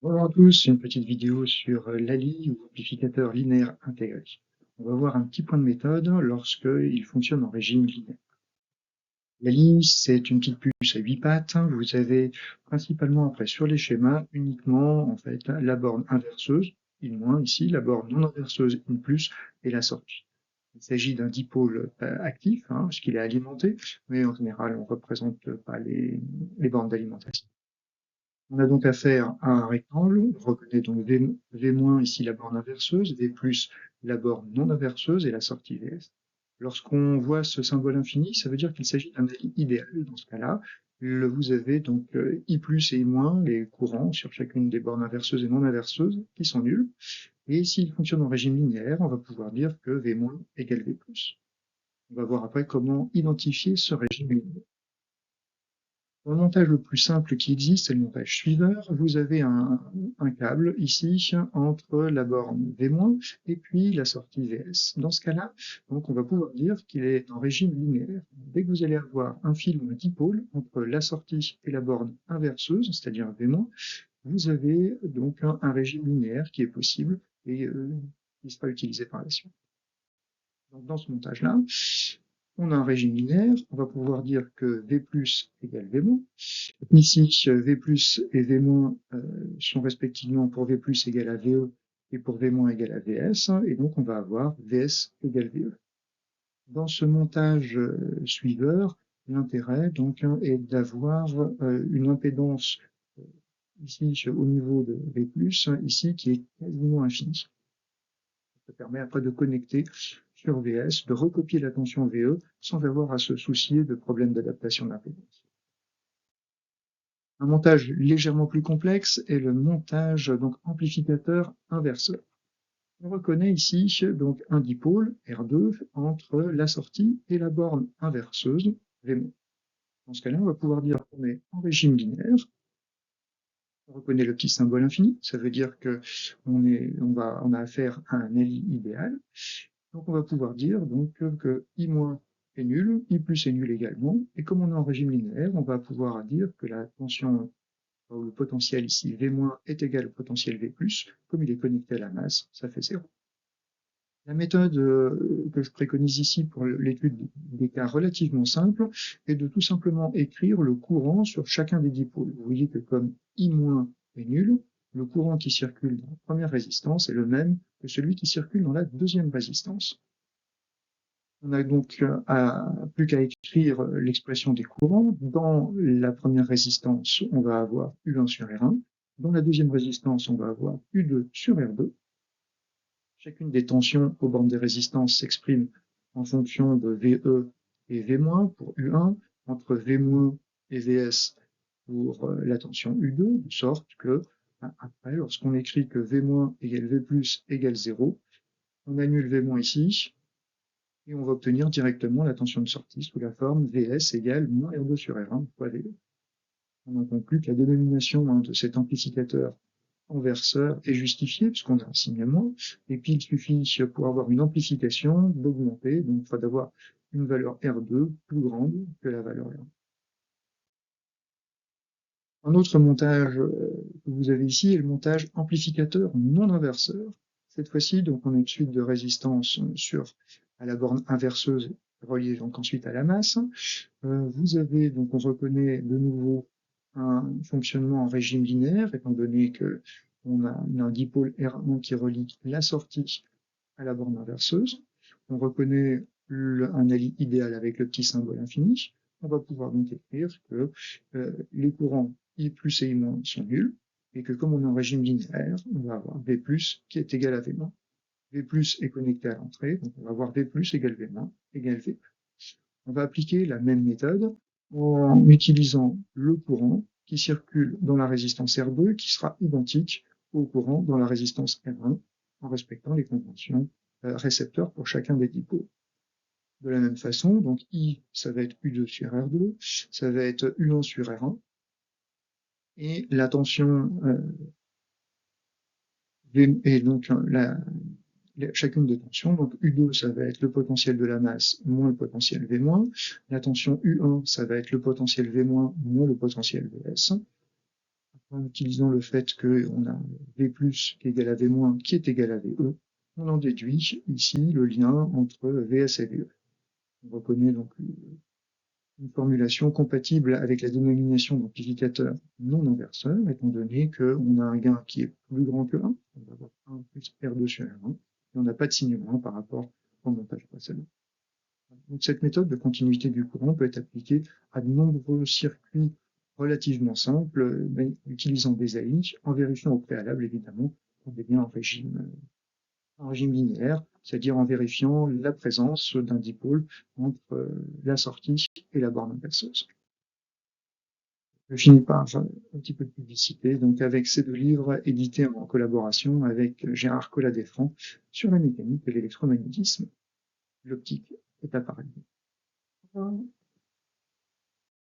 Bonjour à tous, une petite vidéo sur l'ALI ou amplificateur linéaire intégré. On va voir un petit point de méthode lorsqu'il fonctionne en régime linéaire. L'ALI, c'est une petite puce à 8 pattes. Vous avez principalement après sur les schémas uniquement en fait la borne inverseuse, in-, ici, la borne non inverseuse, in+, et la sortie. Il s'agit d'un dipôle actif, parce qu'il est alimenté, mais en général on ne représente pas les bornes d'alimentation. On a donc affaire à un rectangle, on reconnaît donc V-, ici la borne inverseuse, V+, la borne non inverseuse et la sortie Vs. Lorsqu'on voit ce symbole infini, ça veut dire qu'il s'agit d'un Ali idéal. Dans ce cas-là, vous avez donc I+, et I-, les courants sur chacune des bornes inverseuses et non inverseuses, qui sont nuls. Et s'il fonctionne en régime linéaire, on va pouvoir dire que V- égale V+. On va voir après comment identifier ce régime linéaire. Dans le montage le plus simple qui existe, c'est le montage suiveur. Vous avez un câble ici entre la borne V- et puis la sortie Vs. Dans ce cas-là, donc on va pouvoir dire qu'il est en régime linéaire. Dès que vous allez avoir un fil ou un dipôle entre la sortie et la borne inverseuse, c'est-à-dire V-, vous avez donc un régime linéaire qui est possible et qui sera utilisé par la suite. Donc dans ce montage-là, on a un régime linéaire, on va pouvoir dire que V+ égale V-. Ici, V+ et V- sont respectivement pour V+ égale à VE et pour V- égale à VS, et donc on va avoir VS égale VE. Dans ce montage suiveur, l'intérêt donc est d'avoir une impédance ici au niveau de V+, ici qui est quasiment infinie. Ça permet après de connecter sur VS, de recopier la tension VE sans avoir à se soucier de problèmes d'adaptation d'impédance. Un montage légèrement plus complexe est le montage donc amplificateur inverseur. On reconnaît ici donc un dipôle R2 entre la sortie et la borne inverseuse V-. Dans ce cas-là, on va pouvoir dire qu'on est en régime linéaire. On reconnaît le petit symbole infini, ça veut dire que on a affaire à un LI idéal. Donc on va pouvoir dire donc que I- est nul, I+ est nul également, et comme on est en régime linéaire, on va pouvoir dire que la tension, ou le potentiel ici V- est égal au potentiel V+, comme il est connecté à la masse, ça fait 0. La méthode que je préconise ici pour l'étude des cas relativement simples est de tout simplement écrire le courant sur chacun des dipôles. Vous voyez que comme I- est nul, le courant qui circule dans la première résistance est le même que celui qui circule dans la deuxième résistance. On a donc plus qu'à écrire l'expression des courants. Dans la première résistance, on va avoir U1 sur R1. Dans la deuxième résistance, on va avoir U2 sur R2. Chacune des tensions aux bornes des résistances s'exprime en fonction de VE et V- pour U1, entre V- et Vs pour la tension U2, de sorte que, après, lorsqu'on écrit que V- égale V+ égale 0, on annule V- ici, et on va obtenir directement la tension de sortie sous la forme Vs égale moins R2 sur R1 fois VE. On en conclut que la dénomination de cet amplificateur inverseur est justifiée puisqu'on a un signe moins, et puis il suffit pour avoir une amplification d'augmenter, donc il faut d'avoir une valeur R2 plus grande que la valeur R1. Un autre montage que vous avez ici est le montage amplificateur non inverseur. Cette fois-ci, donc on a une suite de résistances à la borne inverseuse reliée donc ensuite à la masse. Vous avez donc on reconnaît de nouveau un fonctionnement en régime linéaire, étant donné que on a un dipôle R1 qui relie la sortie à la borne inverseuse. On reconnaît un Ali idéal avec le petit symbole infini. On va pouvoir donc écrire que les courants I+ et I- sont nuls, et que comme on est en régime linéaire, on va avoir V+ qui est égal à V-. V+ est connecté à l'entrée, donc on va avoir V+ égale V- égale V+. On va appliquer la même méthode en utilisant le courant qui circule dans la résistance R2 qui sera identique au courant dans la résistance R1 en respectant les conventions récepteurs pour chacun des dipôles. De la même façon, donc I, ça va être U2 sur R2, ça va être U1 sur R1, et la tension et donc chacune des tensions. Donc U2, ça va être le potentiel de la masse moins le potentiel V-. La tension U1, ça va être le potentiel V-, moins le potentiel Vs. en utilisant le fait qu'on a V+ qui est égal à V- qui est égal à VE, on en déduit ici le lien entre VS et VE. On reconnaît donc une formulation compatible avec la dénomination d'amplificateur non inverseur, étant donné qu'on a un gain qui est plus grand que 1, on va avoir 1 plus R2 sur R1, et on n'a pas de signe moins par rapport au montage précédent. Donc cette méthode de continuité du courant peut être appliquée à de nombreux circuits relativement simples, mais utilisant des AI, en vérifiant au préalable, évidemment, qu'on est bien en régime linéaire, c'est-à-dire en vérifiant la présence d'un dipôle entre la sortie et la borne inverseuse. Je finis par un petit peu de publicité, donc avec ces deux livres édités en collaboration avec Gérard Collat-Desfrancs sur la mécanique de l'électromagnétisme. L'optique est appareillée.